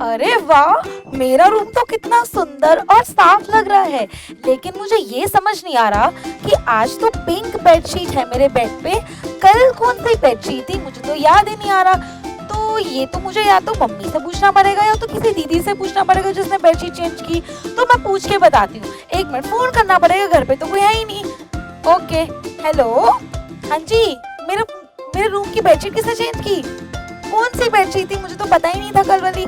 अरे वाह, मेरा रूम तो कितना सुंदर और साफ लग रहा है। लेकिन मुझे ये समझ नहीं आ रहा कि आज तो पिंक बेडशीट है मेरे बेड पे। कल कौन सी बेडशीट थी, मुझे तो याद ही नहीं आ रहा। तो ये तो मुझे या तो मम्मी से पूछना पड़ेगा या तो किसी दीदी से पूछना पड़ेगा जिसने बेडशीट चेंज की। तो मैं पूछ के बताती हूँ। एक मिनट, फोन करना पड़ेगा, घर पे तो कोई है ही नहीं। Okay, hello. हाँ जी, मेरे मेरे रूम की बेडशीट किसने चेंज की? कौन सी बेडशीट थी, मुझे तो पता ही नहीं था कल वाली।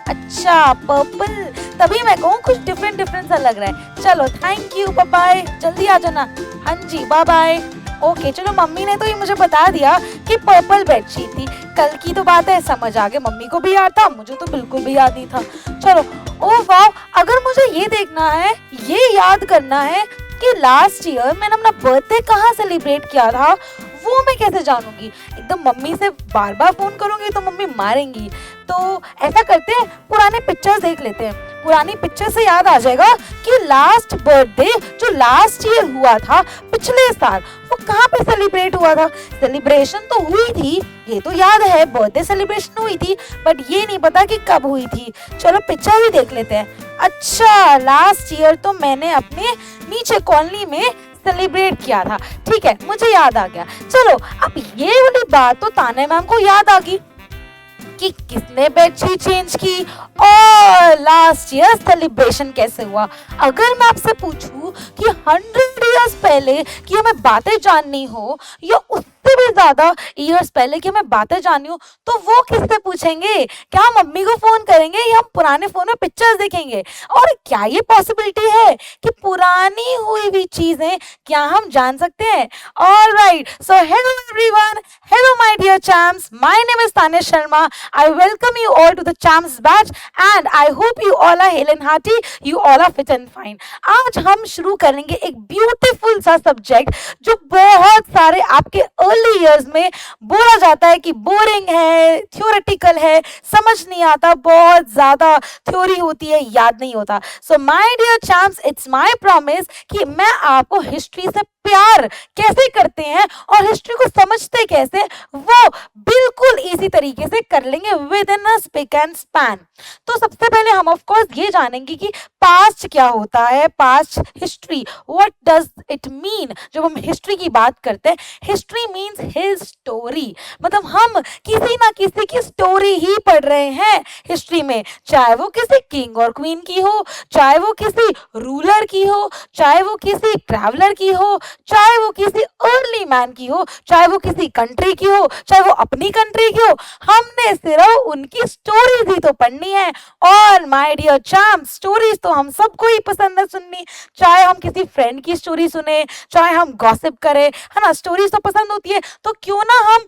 अच्छा, पर्पल, तभी मैं कहूँ कुछ डिफरेंट डिफरेंट सा लग रहा है। चलो थैंक यू, बाय बाय, जल्दी आ जाना। हाँ जी, बाय बाय। ओके चलो, मम्मी ने तो ये मुझे बता दिया कि पर्पल बेडशीट थी। कल की तो बात है, समझ आ गया, मम्मी को भी याद था, मुझे तो बिल्कुल भी याद नहीं था। चलो, ओ वाह, अगर मुझे ये देखना है, ये याद करना है कि लास्ट ईयर मैंने अपना बर्थडे कहाँ सेलिब्रेट किया था, वो मैं कैसे जानूंगी? एकदम मम्मी से बार बार फोन करूंगी तो मम्मी मारेंगी। तो ऐसा करते हैं, पुराने पिक्चर्स देख लेते हैं। पुरानी पिक्चर से याद आ जाएगा कि लास्ट बर्थडे जो लास्ट ईयर हुआ था, पिछले साल, वो कहाँ पे सेलिब्रेट हुआ था। सेलिब्रेशन तो हुई थी, ये तो याद है, बर्थडे सेलिब्रेशन हुई थी, बट ये नहीं पता कि कब हुई थी। चलो पिक्चर ही देख लेते हैं। अच्छा, लास्ट ईयर तो मैंने अपने नीचे कॉलोनी में सेलिब्रेट किया था। ठीक है, मुझे याद आ गया। चलो, अब ये वाली बात तो ताने मैम को याद आ गई कि किसने बेडशीट चेंज की और लास्ट ईयर सेलिब्रेशन कैसे हुआ। अगर मैं आपसे पूछूं कि 100 इयर्स पहले की हमें बातें जाननी हो या उससे भी ज्यादा इयर्स पहले की हमें बातें जाननी हो, तो वो किससे पूछेंगे? क्या हम मम्मी को फोन करेंगे या हम पुराने फोन में पिक्चर्स देखेंगे? और क्या ये पॉसिबिलिटी है कि पुरानी हुई हुई चीजें क्या हम जान सकते हैं? Alright, so hello everyone, hello my dear champs, my name is Tanish Sharma. I welcome you all to the champs batch and I hope you all are hale and hearty, you all are fit and fine. आज हम शुरू करेंगे एक beautiful सा subject जो बहुत सारे आपके अर्ली इयर्स में बोला जाता है कि बोरिंग है, थ्योरेटिकल है, समझ नहीं आता, बहुत ज्यादा थ्योरी होती है, याद नहीं होता। So my dear champs, it's my promise कि मैं आपको हिस्ट्री से प्यार कैसे करते हैं और हिस्ट्री को समझते कैसे, वो बिल्कुल इजी तरीके से कर लेंगे with in a spick and span. तो सबसे पहले हम ऑफ कोर्स ये जानेंगे कि पास्ट क्या होता है, past history, what does it mean. जब हम हिस्ट्री की बात करते हैं, हिस्ट्री मीन्स हिज स्टोरी, मतलब हम किसी ना किसी की स्टोरी ही पढ़ रहे हैं हिस्ट्री में, चाहे वो किसी किंग और क्वीन की हो, चाहे वो किसी रूलर की हो, चाहे वो किसी ट्रैवलर की हो, चाहे वो किसी अर्ली मैन की हो, चाहे वो किसी कंट्री की हो, चाहे वो अपनी कंट्री की हो, हमने सिर्फ उनकी स्टोरीज ही तो पढ़नी है। और माय डियर चैम्प, स्टोरीज तो हम सबको ही पसंद है सुननी, चाहे हम किसी फ्रेंड की स्टोरी सुने, चाहे हम गॉसिप करें, है ना, स्टोरीज तो पसंद होती है। तो क्यों ना हम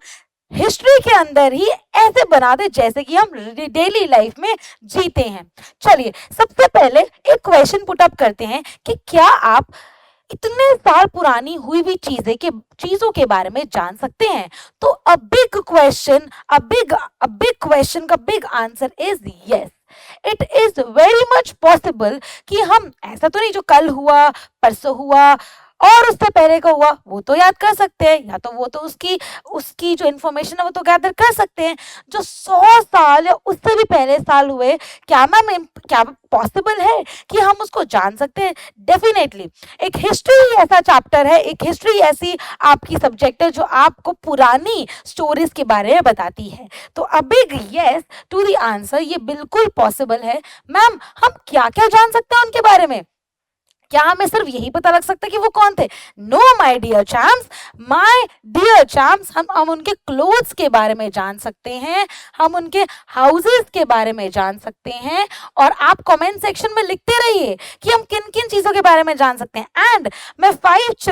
हिस्ट्री के अंदर ही ऐसे बना दे जैसे कि हम डेली लाइफ में जीते हैं। चलिए, सबसे पहले एक क्वेश्चन पुट अप करते हैं कि क्या आप इतने साल पुरानी हुई हुई चीजों के बारे में जान सकते हैं? तो अ बिग क्वेश्चन का big answer is yes, it is very much possible कि हम ऐसा तो नहीं जो कल हुआ, परसों हुआ और उससे पहले का हुआ वो तो याद कर सकते हैं, या तो वो तो उसकी उसकी जो इन्फॉर्मेशन है वो तो गैदर कर सकते हैं। जो 100 साल या उससे भी पहले साल हुए, क्या पॉसिबल है कि हम उसको जान सकते हैं? डेफिनेटली। एक हिस्ट्री ऐसा चैप्टर है, एक हिस्ट्री ऐसी आपकी सब्जेक्ट है जो आपको पुरानी स्टोरीज के बारे में बताती है। तो a big yes to the answer, ये बिल्कुल पॉसिबल है। मैम, हम क्या क्या जान सकते हैं उनके बारे में? क्या हमें सिर्फ यही पता लग सकता है कि वो कौन थे? नो माय डियर चैम्प्स, हम उनके क्लोथ्स के बारे में जान सकते हैं, हम उनके हाउसेस के बारे में जान सकते हैं। और आप कमेंट सेक्शन में लिखते रहिए कि हम किन किन चीजों के बारे में जान सकते हैं। एंड मैं 5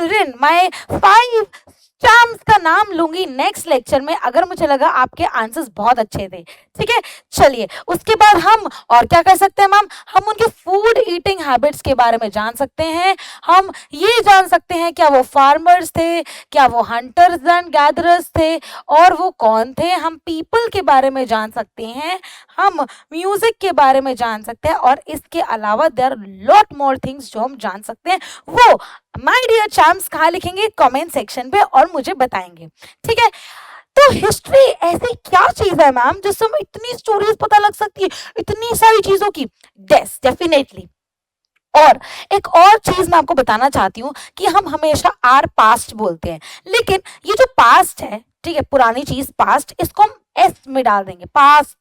चैम्प्स का नाम लूंगी नेक्स्ट लेक्चर में अगर मुझे लगा आपके आंसर्स बहुत अच्छे थे। ठीक है, चलिए, उसके बाद हम और क्या कर सकते हैं मैम? हम उनके फूड ईटिंग हैबिट्स के बारे में जान सकते हैं। हम ये जान सकते हैं क्या वो फार्मर्स थे, क्या वो हंटर्स एंड गैदरर्स थे, और वो कौन थे। हम पीपल के बारे में जान सकते हैं, हम म्यूजिक के बारे में जान सकते हैं, और इसके अलावा there are lot more things जो हम जान सकते हैं। वो माय डियर चैम्प्स कहाँ लिखेंगे? कमेंट सेक्शन पे और मुझे बताएंगे। ठीक है, तो हिस्ट्री ऐसी क्या चीज है मैम जिससे हमें इतनी स्टोरीज पता लग सकती है, इतनी सारी चीजों की? डेफिनेटली। और एक और चीज मैं आपको बताना चाहती हूँ कि हम हमेशा आर पास्ट बोलते हैं, लेकिन ये जो पास्ट है, ठीक है, पुरानी चीज पास्ट, इसको हम एस में डाल देंगे, past,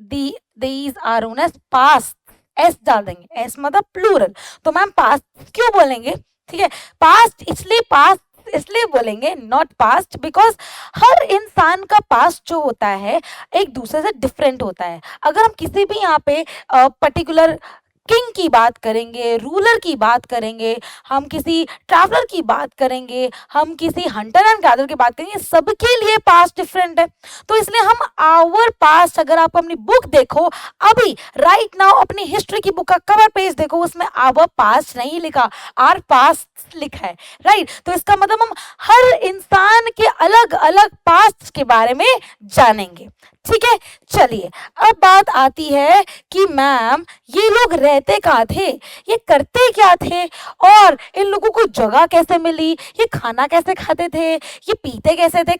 these are known as past, S डाल देंगे, एस मतलब प्लूरल। तो मैम पास्ट क्यों बोलेंगे? ठीक है, पास्ट इसलिए पास्ट इसलिए बोलेंगे, नॉट पास्ट, बिकॉज हर इंसान का पास्ट जो होता है एक दूसरे से डिफरेंट होता है। अगर हम किसी भी यहाँ पे पर्टिकुलर किंग की बात करेंगे, रूलर की बात करेंगे, हम किसी ट्रैवलर की बात करेंगे, हम किसी हंटर एंड गैदर की बात करेंगे, सबके लिए पास्ट डिफरेंट है। तो इसलिए हम आवर पास्ट, अगर आप अपनी बुक देखो अभी राइट नाउ, अपनी हिस्ट्री की बुक का कवर पेज देखो, उसमें आवर पास्ट नहीं लिखा, आर पास्ट लिखा है, राइट? तो इसका मतलब हम हर इंसान के अलग अलग पास्ट के बारे में जानेंगे। ठीक है, चलिए अब बात आती है कि मैम ये लोग रहते कहाँ थे, ये करते क्या थे, और इन लोगों को जगह कैसे मिली, ये खाना कैसे खाते थे, ये पीते कैसे थे,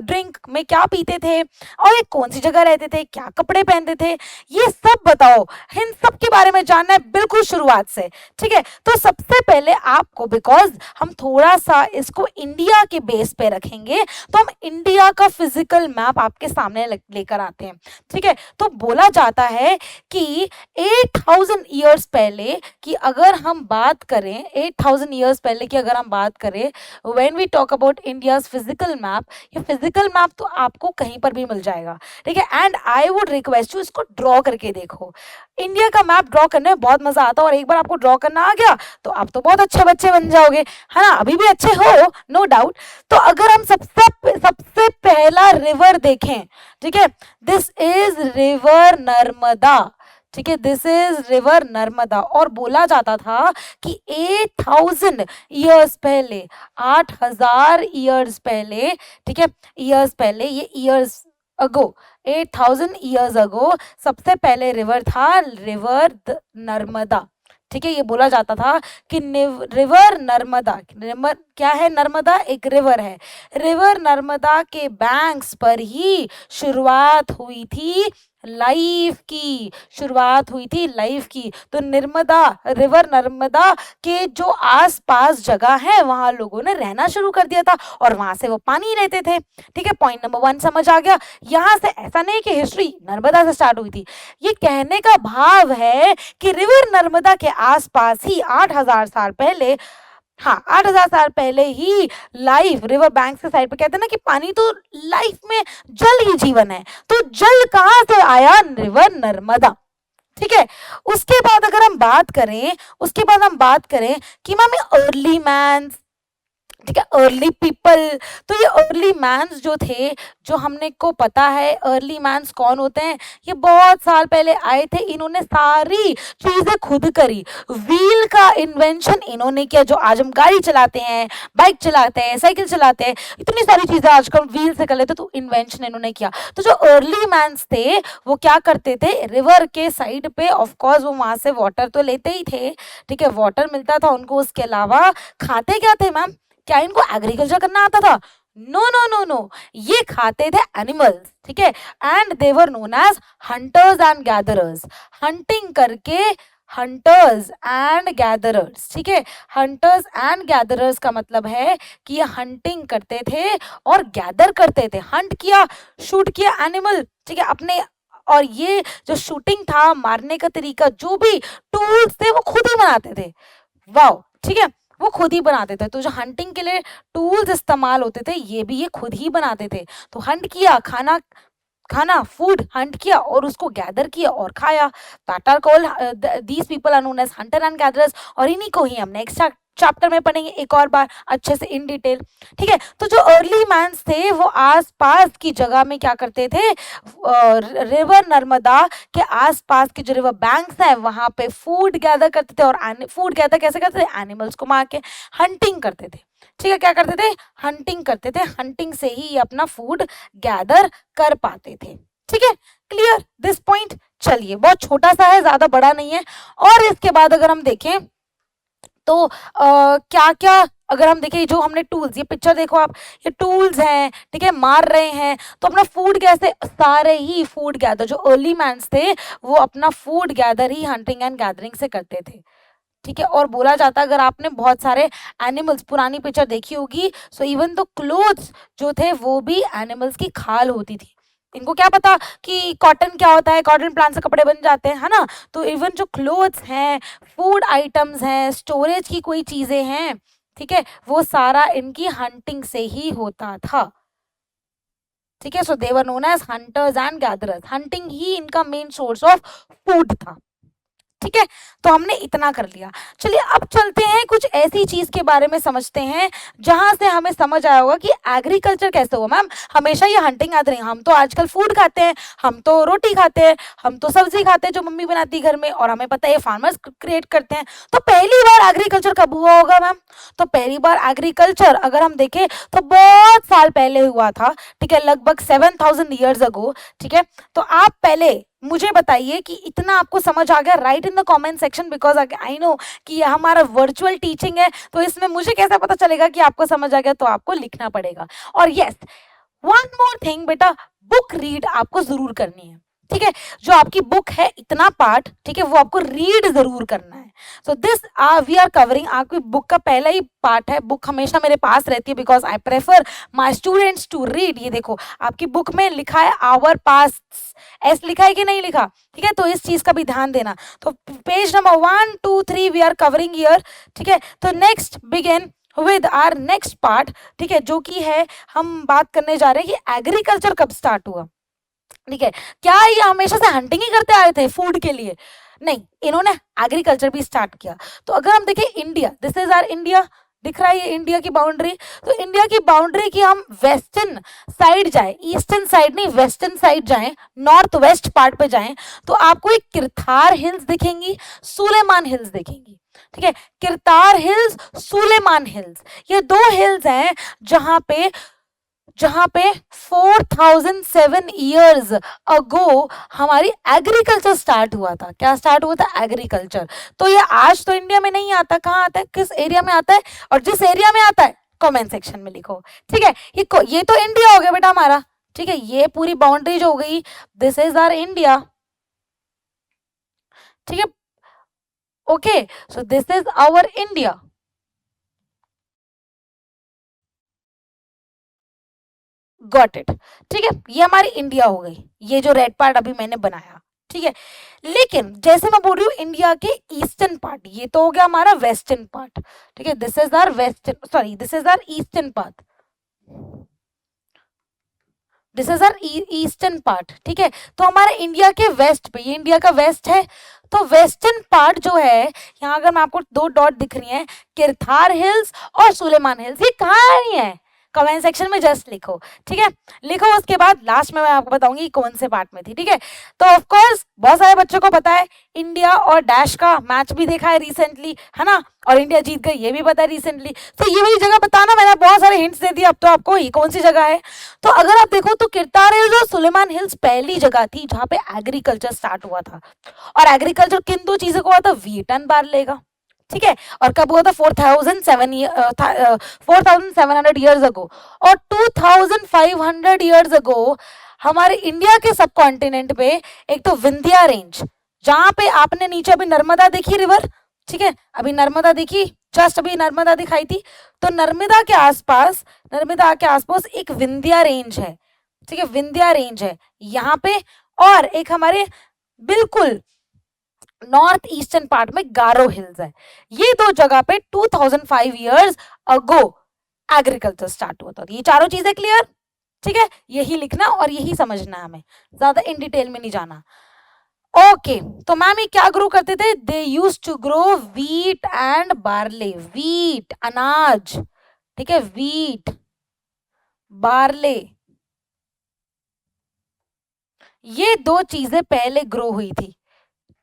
ड्रिंक में क्या पीते थे, और ये कौन सी जगह रहते थे, क्या कपड़े पहनते थे, ये सब बताओ। इन सब के बारे में जानना है बिल्कुल शुरुआत से। ठीक है, तो सबसे पहले आपको, बिकॉज हम थोड़ा सा इसको इंडिया के बेस पे रखेंगे, तो हम इंडिया का फिजिकल मैप आपके सामने लेकर आते हैं। ठीक है, तो बोला जाता है कि 8000 ईयर्स पहले की अगर हम बात करें, 8000 ईयर्स पहले की अगर हम बात करें, when we talk about India's physical map, ये फिजिकल मैप तो आपको कहीं पर भी मिल जाएगा। ठीक है, and I would request you इसको ड्रॉ करके देखो। इंडिया का मैप ड्रॉ करने में बहुत मजा आता है, और एक बार आपको ड्रॉ करना आ गया तो आप तो बहुत अच्छे बच्चे बन जाओगे, है ना? अभी भी अच्छे हो, नो डाउट। तो अगर हम सबसे पहला रिवर देखें, ठीक है, दिस इज रिवर नर्मदा। ठीक है, दिस इज रिवर नर्मदा। और बोला जाता था कि 8000 ईयर्स पहले, 8000 ईयर्स पहले, ठीक है, ईयर्स पहले, ये ईयर्स अगो, 8000 ईयर्स अगो सबसे पहले रिवर था रिवर नर्मदा। ठीक है, ये बोला जाता था कि रिवर नर्मदा, क्या है? नर्मदा एक रिवर है, रिवर नर्मदा के बैंक्स पर ही शुरुआत हुई थी लाइफ की, शुरुआत हुई थी लाइफ की। तो नर्मदा, रिवर नर्मदा के जो आसपास जगह है वहां लोगों ने रहना शुरू कर दिया था, और वहां से वो पानी लेते थे। ठीक है, पॉइंट नंबर 1 समझ आ गया। यहाँ से ऐसा नहीं कि हिस्ट्री नर्मदा से स्टार्ट हुई थी, ये कहने का भाव है कि रिवर नर्मदा के आसपास ही 8000 साल पहले, हाँ 8000 साल पहले ही लाइफ रिवर बैंक के साइड पे, कहते हैं ना कि पानी तो लाइफ में, जल ही जीवन है, तो जल कहाँ से आया? रिवर नर्मदा। ठीक है, उसके बाद अगर हम बात करें, उसके बाद हम बात करें कि मैम अर्ली मैन, ठीक है, अर्ली पीपल, तो ये अर्ली मैन्स जो थे, जो हमने को पता है अर्ली मैन्स कौन होते हैं, ये बहुत साल पहले आए थे, इन्होंने सारी चीजें खुद करी, व्हील का इन्वेंशन इन्होंने किया, जो आज हम गाड़ी चलाते हैं, बाइक चलाते हैं, साइकिल चलाते हैं, इतनी सारी चीजें आजकल व्हील से कर लेते, तो इन्वेंशन इन्होंने किया। तो जो अर्ली मैन्स थे वो क्या करते थे, रिवर के साइड पे, ऑफकोर्स वो वहां से वाटर तो लेते ही थे, ठीक है, वाटर मिलता था उनको, उसके अलावा खाते क्या थे मैम? क्या इनको एग्रीकल्चर करना आता था? नो नो नो नो, ये खाते थे एनिमल्स। ठीक है, and they were known as hunters and gatherers, hunting करके, हंटर्स एंड गैदरर्स। ठीक है, हंटर्स एंड गैदरर्स का मतलब है कि ये हंटिंग करते थे और गैदर करते थे, हंट किया, शूट किया एनिमल, ठीक है, अपने, और ये जो शूटिंग था, मारने का तरीका, जो भी टूल्स थे वो खुद ही बनाते थे। वाओ, ठीक है, वो खुद ही बनाते थे। तो जो हंटिंग के लिए टूल्स इस्तेमाल होते थे, ये भी ये खुद ही बनाते थे। तो हंट किया, खाना खाना फूड हंट किया और उसको गैदर किया और खाया। That are called, these people are known as hunter and gatherers, और इन्हीं को ही हम नेक्स्ट चैप्टर में पढ़ेंगे एक और बार अच्छे से इन डिटेल। ठीक है, तो जो अर्ली मैन्स थे वो आसपास की जगह में क्या करते थे, रिवर नर्मदा के आसपास के जो रिवर बैंक्स हैं वहां पे फूड गैदर करते थे, और फूड गैदर कैसे करते थे? एनिमल्स को मार के हंटिंग करते थे। ठीक है, क्या करते थे? हंटिंग करते थे, हंटिंग से ही अपना फूड गैदर कर पाते थे। ठीक है, क्लियर दिस पॉइंट? चलिए, बहुत छोटा सा है, ज्यादा बड़ा नहीं है। और इसके बाद अगर हम देखें तो क्या क्या अगर हम देखें जो हमने टूल्स, ये पिक्चर देखो आप, ये टूल्स हैं, ठीक है, मार रहे हैं, तो अपना फूड कैसे, सारे ही फूड गैदर, जो अर्ली मैन्स थे वो अपना food gather he hunting and gathering से करते थे, ठीक है। और बोला जाता है, अगर आपने बहुत सारे एनिमल्स पुरानी पिक्चर देखी होगी, सो इवन तो क्लोथ्स जो थे वो भी एनिमल्स की खाल होती थी। इनको क्या पता कि कॉटन क्या होता है, कॉटन प्लांट से कपड़े बन जाते हैं, है ना। तो इवन जो क्लोथ्स हैं, फूड आइटम्स हैं, स्टोरेज की कोई चीजें हैं, ठीक है, वो सारा इनकी हंटिंग से ही होता था, ठीक है। So they were known as hunters and gatherers, hunting ही इनका मेन सोर्स ऑफ फूड था, ठीक है। तो हमने इतना कर लिया। चलिए अब चलते हैं कुछ ऐसी चीज के बारे में समझते हैं जहां से हमें समझ आया होगा कि एग्रीकल्चर कैसे हुआ। मैम हमेशा ये हंटिंग गैदरिंग, हम तो आजकल फूड खाते हैं, हम तो रोटी खाते हैं, हम तो सब्जी खाते हैं जो मम्मी बनाती है घर में, और हमें पता है फार्मर्स क्रिएट करते हैं। तो पहली बार एग्रीकल्चर कब हुआ होगा मैम? तो पहली बार एग्रीकल्चर अगर हम देखें तो बहुत साल पहले हुआ था, ठीक है, लगभग 7000 ईयर्स अगो, ठीक है। तो आप पहले मुझे बताइए कि इतना आपको समझ आ गया, right in the comment section, because I know कि ये हमारा वर्चुअल टीचिंग है, तो इसमें मुझे कैसे पता चलेगा कि आपको समझ आ गया, तो आपको लिखना पड़ेगा। और यस, वन मोर थिंग बेटा, बुक रीड आपको जरूर करनी है, ठीक है। जो आपकी बुक है इतना पार्ट, ठीक है, वो आपको रीड जरूर करना है। So this we are covering, आपकी बुक का पहला ही पार्ट है। बुक हमेशा मेरे पास रहती है because I prefer my students to read. ये देखो आपकी बुक में लिखा है आवर पास्ट, एस लिखा है कि नहीं लिखा, ठीक है, तो इस चीज का भी ध्यान देना। तो page number 1 2 3 we are covering here, ठीक है। तो next begin with our next part, ठीक है, जो कि है हम बात करने जा रहे हैं कि एग्रीकल्चर कब स्टार्ट हुआ, ठीक है। क्या ये हमेशा से हंटिंग ही करते आए थे फूड के लिए? नहीं, इन्होंने एग्रीकल्चर भी स्टार्ट किया। तो अगर हम देखें India, this is R India, दिख रहा है ये इंडिया की बाउंड्री। तो इंडिया की बाउंड्री की हम वेस्टर्न साइड जाए, ईस्टर्न साइड नहीं वेस्टर्न साइड जाएं, नॉर्थ वेस्ट पार्ट पे जाएं, तो आपको एक किरथार हिल्स दिखेंगी, सुलेमान हिल्स दिखेंगी, ठीक है। किरतार हिल्स, सुलेमान हिल्स, ये दो हिल्स हैं जहां पे 4007 ईयर्स अगो हमारी एग्रीकल्चर स्टार्ट हुआ था। क्या स्टार्ट हुआ था? एग्रीकल्चर। तो ये आज तो इंडिया में नहीं आता, कहाँ आता है, किस एरिया में आता है, और जिस एरिया में आता है कमेंट सेक्शन में लिखो, ठीक है। ये तो इंडिया हो गया बेटा हमारा, ठीक है, ये पूरी बाउंड्री जो हो गई, दिस इज आवर इंडिया, ठीक है, okay. So this is our India, got it, ठीक है, ये हमारी इंडिया हो गई, ये जो रेड पार्ट अभी मैंने बनाया, ठीक है। लेकिन जैसे मैं बोल रही हूँ इंडिया के ईस्टर्न पार्ट, ये तो हो गया हमारा वेस्टर्न पार्ट, ठीक है, this is our western, sorry this is our eastern part, this is our eastern part, ठीक है। तो हमारा इंडिया के वेस्ट पे, ये इंडिया का वेस्ट है, तो वेस्टर्न पार्ट जो है, यहाँ अगर मैं आपको दो डॉट दिख रही हैं, किरथार हिल्स और सुलेमान हिल्स, ये कहाँ नहीं है, कमेंट सेक्शन में जस्ट लिखो, ठीक है। लिखो, उसके बाद लास्ट में मैं आपको बताऊंगी कौन से पार्ट में थी, ठीक है। तो ऑफ कोर्स बहुत सारे बच्चों को पता है, इंडिया और डैश का मैच भी देखा है रिसेंटली, है ना, और इंडिया जीत गई ये भी पता है रिसेंटली। तो ये वाली जगह बताना, मैंने बहुत सारे हिंट्स दे दिए अब तो आपको, ये कौन सी जगह है। तो अगर आप देखो तो किरतार हिल्स और सुलेमान हिल्स पहली जगह थी जहां पे एग्रीकल्चर स्टार्ट हुआ था। और एग्रीकल्चर किन दो चीजों को हुआ था? वीट एंड बार्ले का, ठीक है। और कब हुआ था? 4700 ईयर्स अगो। और 2500 ईयर्स अगो हमारे इंडिया के सब कॉन्टिनेंट पे एक तो विंध्या रेंज, जहां पे आपने नीचे अभी नर्मदा देखी रिवर, ठीक है, अभी नर्मदा देखी, जस्ट अभी नर्मदा दिखाई थी, तो नर्मदा के आसपास एक विंध्या रेंज है, ठीक है, विंध्या रेंज है यहाँ पे। और एक हमारे बिल्कुल नॉर्थ ईस्टर्न पार्ट में गारो हिल्स है। ये दो जगह पे 2005 ईयर्स अगो एग्रीकल्चर स्टार्ट हुआ था। ये चारों चीजें क्लियर, ठीक है, यही लिखना और यही समझना है, हमें ज्यादा इन डिटेल में नहीं जाना। ओके, तो मैम ये क्या ग्रो करते थे? They use to grow wheat and barley, wheat अनाज, ठीक है, वीट बार्ले, ये दो चीजें पहले ग्रो हुई थी,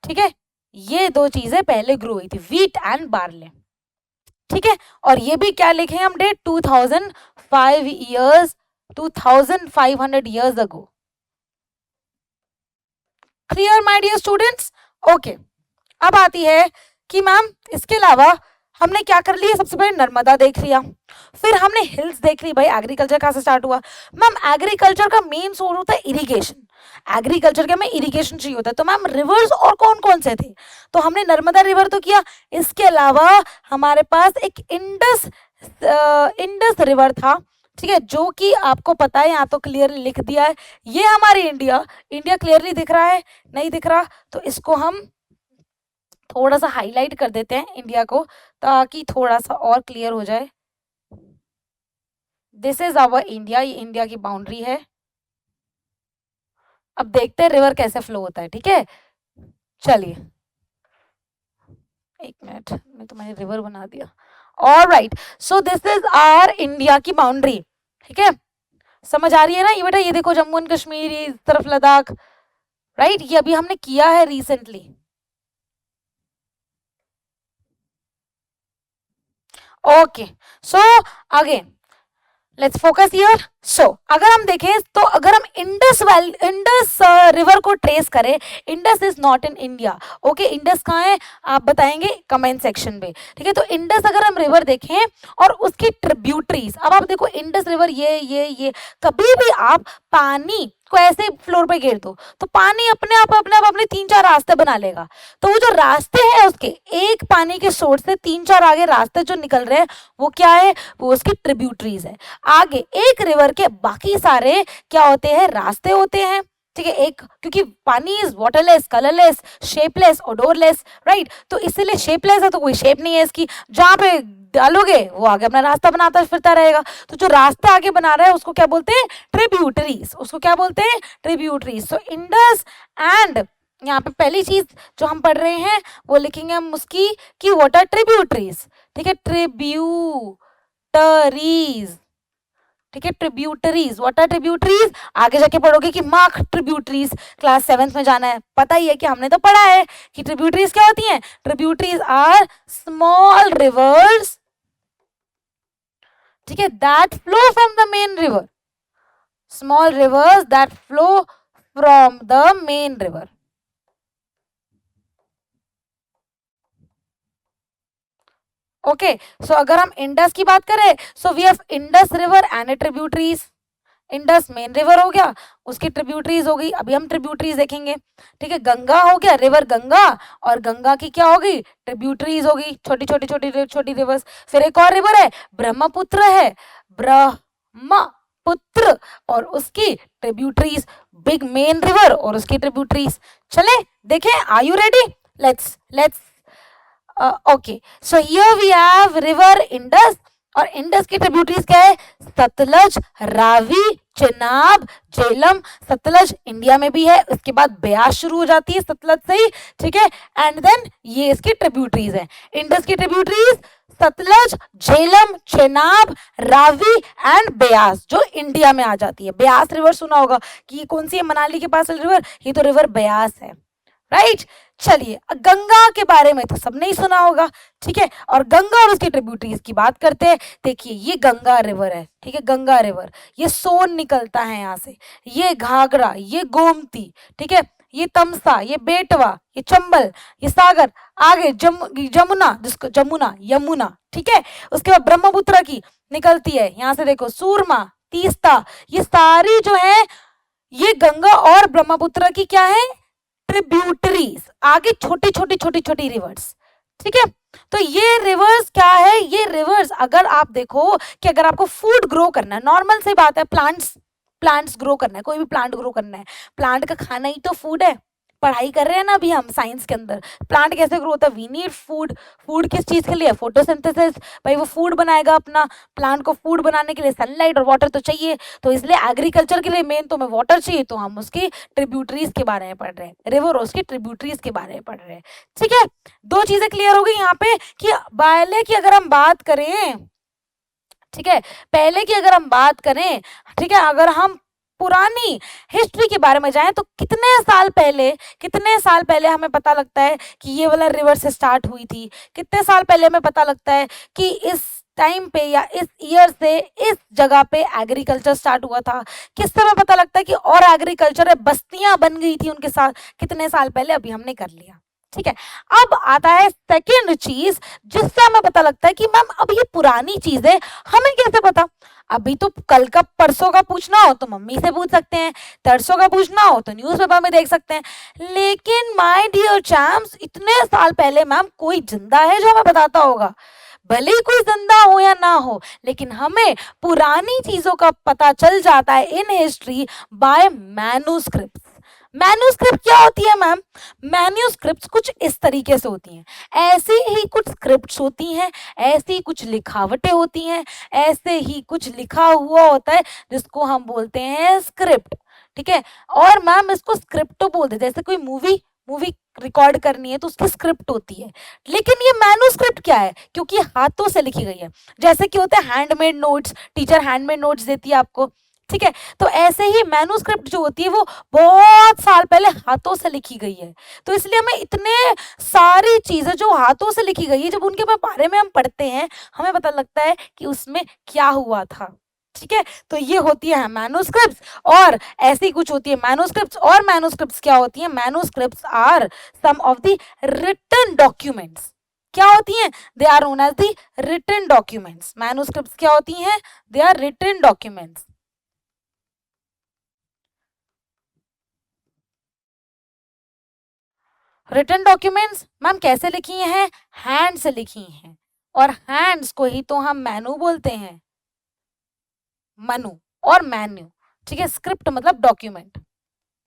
ठीक है, ये दो चीजें पहले ग्रो हुई थी, वीट एंड बार्ले, ठीक है। और ये भी क्या लिखे हैं हमने? 2005 years, 2500 years ago. Clear my dear students? Okay, अब आती है कि मैम इसके अलावा हमने क्या कर लिया, सबसे पहले नर्मदा देख लिया, फिर हमने हिल्स देख ली। भाई एग्रीकल्चर कहाँ से स्टार्ट हुआ मैम, एग्रीकल्चर का मेन सोर्स होता है इरिगेशन, एग्रीकल्चर के में इरिगेशन चाहिए होता है। तो मैम रिवर्स और कौन कौन से थे, तो हमने नर्मदा रिवर तो किया, इसके अलावा हमारे पास एक इंडस रिवर था, ठीक है, जो कि आपको पता है, यहाँ तो क्लियरली लिख दिया है। ये हमारी इंडिया, इंडिया क्लियरली दिख रहा है, नहीं दिख रहा तो इसको हम थोड़ा सा हाईलाइट कर देते हैं इंडिया को, ताकि थोड़ा सा और क्लियर हो जाए। दिस इज आवर इंडिया, ये इंडिया की बाउंड्री है। अब देखते हैं रिवर कैसे फ्लो होता है, ठीक है। चलिए एक मिनट, मैं तुम्हारी रिवर बना दिया। Alright, so this is our India की बाउंड्री, ठीक है, समझ आ रही है ना। ये बेटा ये देखो जम्मू एंड कश्मीर, इस तरफ लद्दाख, राइट, ये अभी हमने किया है recently. Okay, so again let's focus here. So अगर हम देखें तो अगर हम इंडस रिवर को ट्रेस करें, Indus is not in India, okay, Indus कहाँ है आप बताएंगे कमेंट सेक्शन में, ठीक है। तो इंडस अगर हम रिवर देखें और उसकी ट्रिब्यूटरीज, अब आप देखो इंडस रिवर ये कभी भी आप पानी को ऐसे फ्लोर पे गिर दो तो पानी अपने 3-4 रास्ते बना लेगा। तो वो जो रास्ते हैं उसके, एक पानी के सोर्स से 3-4 आगे रास्ते जो निकल रहे हैं वो क्या है, वो उसकी ट्रिब्यूटरीज है। आगे एक रिवर के बाकी सारे क्या होते हैं, रास्ते होते हैं, ठीक है। एक क्योंकि पानी is waterless, colourless, shapeless, odourless, right, तो इसीलिए शेपलेस है तो कोई शेप नहीं है इसकी, जहां पे डालोगे वो आगे अपना रास्ता बनाता फिरता रहेगा। तो जो रास्ता आगे बना रहा है उसको क्या बोलते हैं, ट्रिब्यूटरीज, उसको क्या बोलते हैं, ट्रिब्यूटरीज। सो इंडस एंड यहाँ पे पहली चीज जो हम पढ़ रहे हैं वो लिखेंगे हम उसकी कि व्हाट आर ट्रिब्यूटरीज, ठीक है, ट्रिब्यूटरीज, ठीक है, ट्रिब्यूटरीज, व्हाट आर ट्रिब्यूटरीज, आगे जाके पढ़ोगे कि मार्क ट्रिब्यूटरीज, क्लास 7th में जाना है, पता ही है कि हमने तो पढ़ा है कि ट्रिब्यूटरीज क्या होती हैं, ट्रिब्यूटरीज आर स्मॉल रिवर्स, ठीक है, that flow from the main river, small rivers that flow from the main river. Okay, so अगर हम इंडस की बात करें, so we have Indus river and tributaries, Indus main river हो गया, उसकी ट्रिब्यूटरीज हो गई, अभी हम ट्रिब्यूटरीज देखेंगे, ठीक है। गंगा हो गया, रिवर गंगा, और गंगा की क्या होगी, ट्रिब्यूटरीज होगी, छोटी छोटी छोटी छोटी रिवर्स। फिर एक और रिवर है ब्रह्मपुत्र है, ब्रह्मपुत्र, और उसकी ट्रिब्यूटरीज, बिग मेन रिवर और उसकी ट्रिब्यूटरीज। चले देखें, are you ready, let's okay, so here we have river Indus, और इंडस की ट्रिब्यूटरीज क्या है, सतलज, रावी, चेनाब, झेलम। सतलज इंडिया में भी है, उसके बाद ब्यास शुरू हो जाती है सतलज से ही, ठीक है, एंड देन ये इसकी ट्रिब्यूटरीज है। इंडस की ट्रिब्यूटरीज सतलज, झेलम, चेनाब, रावी एंड ब्यास, जो इंडिया में आ जाती है। ब्यास रिवर सुना होगा कि ये कौन सी है, मनाली के पास रिवर, ये तो रिवर ब्यास है, राइट। चलिए गंगा के बारे में तो सबने ही सुना होगा, ठीक है, और गंगा और उसकी ट्रिब्यूटरीज की बात करते हैं। देखिए ये गंगा रिवर है, ठीक है, गंगा रिवर, ये सोन निकलता है यहाँ से, ये घाघरा, ये गोमती, ठीक है, ये तमसा, ये बेटवा, ये चंबल, ये सागर, आगे जमुना, जिसको जमुना, यमुना, ठीक है। उसके बाद ब्रह्मपुत्र की निकलती है, यहाँ से देखो सूरमा, तीस्ता, ये सारी जो है ये गंगा और ब्रह्मपुत्र की क्या है, ट्रिब्यूटरीज, आगे छोटी छोटी छोटी छोटी रिवर्स, ठीक है। तो ये रिवर्स क्या है, ये रिवर्स अगर आप देखो कि अगर आपको फूड ग्रो करना है, नॉर्मल सी बात है, प्लांट्स ग्रो करना है, कोई भी प्लांट ग्रो करना है, प्लांट का खाना ही तो फूड है। पढ़ाई कर रहे हैं ना अभी हम साइंस के अंदर, प्लांट कैसे ग्रो होता है, वी नीड फूड, फूड किस चीज के लिए, फोटोसिंथेसिस, भाई वो फूड बनाएगा अपना, प्लांट को फूड बनाने के लिए सनलाइट और वाटर तो चाहिए, तो इसलिए एग्रीकल्चर के लिए मेन तो हमें वाटर चाहिए, तो हम उसकी ट्रिब्यूटरीज के बारे में पढ़ रहे हैं, रिवर और उसकी ट्रिब्यूटरीज के बारे में पढ़ रहे हैं, ठीक है। दो चीजें क्लियर हो गई यहाँ पे कि पहले की अगर हम बात करें, ठीक है, पहले की अगर हम बात करें, ठीक है, अगर हम पुरानी हिस्ट्री के बारे में जाएं तो कितने साल पहले हमें पता लगता है कि ये वाला रिवर से स्टार्ट हुई थी, कितने साल पहले हमें पता लगता है कि इस टाइम पे या इस ईयर से इस जगह पे एग्रीकल्चर स्टार्ट हुआ था, किस समय पता लगता है कि और एग्रीकल्चर है, बस्तियां बन गई थी उनके साथ, कितने साल पहले, अभी हमने कर लिया, ठीक है। अब आता है सेकेंड चीज, जिससे हमें पता लगता है कि मैम अब ये पुरानी चीज है, हमें कैसे पता? अभी तो कल का परसों का पूछना हो तो मम्मी से पूछ सकते हैं, तरसों का पूछना हो तो न्यूज़पेपर में देख सकते हैं। लेकिन माय डियर चैम्प्स, इतने साल पहले मैम कोई जिंदा है जो हमें बताता होगा? भले ही कोई जिंदा हो या ना हो, लेकिन हमें पुरानी चीजों का पता चल जाता है in history by manuscript. Manuscript क्या होती है मैम? मैन्यूस्क्रिप्ट कुछ इस तरीके से होती हैं, ऐसी ही कुछ स्क्रिप्ट्स होती हैं, ऐसी कुछ लिखावटें होती हैं, ऐसे ही कुछ लिखा हुआ होता है जिसको हम बोलते हैं स्क्रिप्ट। ठीक है, और मैम इसको स्क्रिप्ट तो बोलते हैं, जैसे कोई मूवी मूवी रिकॉर्ड करनी है तो उसकी स्क्रिप्ट होती है। लेकिन ये मैन्यूस्क्रिप्ट क्या है? क्योंकि हाथों से लिखी गई है। जैसे कि होते हैं handmade notes, teacher handmade notes देती है आपको, ठीक है, तो ऐसे ही मैन्यूस्क्रिप्ट जो होती है वो बहुत साल पहले हाथों से लिखी गई है। तो इसलिए हमें इतने सारी चीजें जो हाथों से लिखी गई है, जब उनके बारे में हम पढ़ते हैं, हमें पता लगता है कि उसमें क्या हुआ था। ठीक है, तो ये होती है मैन्यूस्क्रिप्ट्स, और ऐसी कुछ होती है मैन्यूस्क्रिप्ट्स। और मैन्यूस्क्रिप्ट्स क्या होती है? Manuscripts are some of the written documents. क्या होती हैं? They are known as the written documents. Manuscripts क्या होती हैं? They are written documents. Written documents ma'am कैसे लिखी हैं? हैंड से लिखी हैं, और हैंड्स को ही तो हम मैनू बोलते हैं, मनु और मैन्यू। ठीक है, स्क्रिप्ट मतलब डॉक्यूमेंट,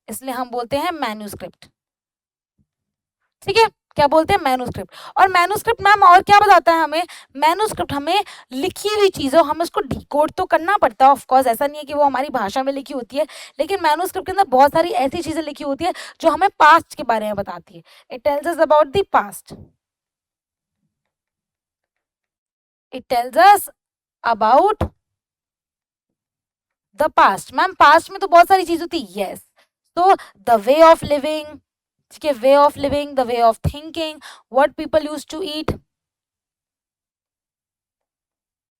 इसलिए हम बोलते हैं मैन्यूस्क्रिप्ट। ठीक है, क्या बोलते हैं? मैन्यूस्क्रिप्ट। और मैन्यूस्क्रिप्ट मैम और क्या बताता है हमें? मैन्यूस्क्रिप्ट हमें लिखी हुई चीज़ों, हमें उसको डिकोड तो करना पड़ता है ऑफ कोर्स, ऐसा नहीं है कि वो हमारी भाषा में लिखी होती है, लेकिन मैन्यूस्क्रिप्ट के अंदर बहुत सारी ऐसी चीज़ें लिखी होती है जो हमें पास्ट के बारे में बताती है। It tells us about the past. It tells us about the past. Ma'am past में तो बहुत सारी चीज होती है, यस। तो द वे ऑफ लिविंग, ठीक है, way of living, the way of thinking, what people use to eat,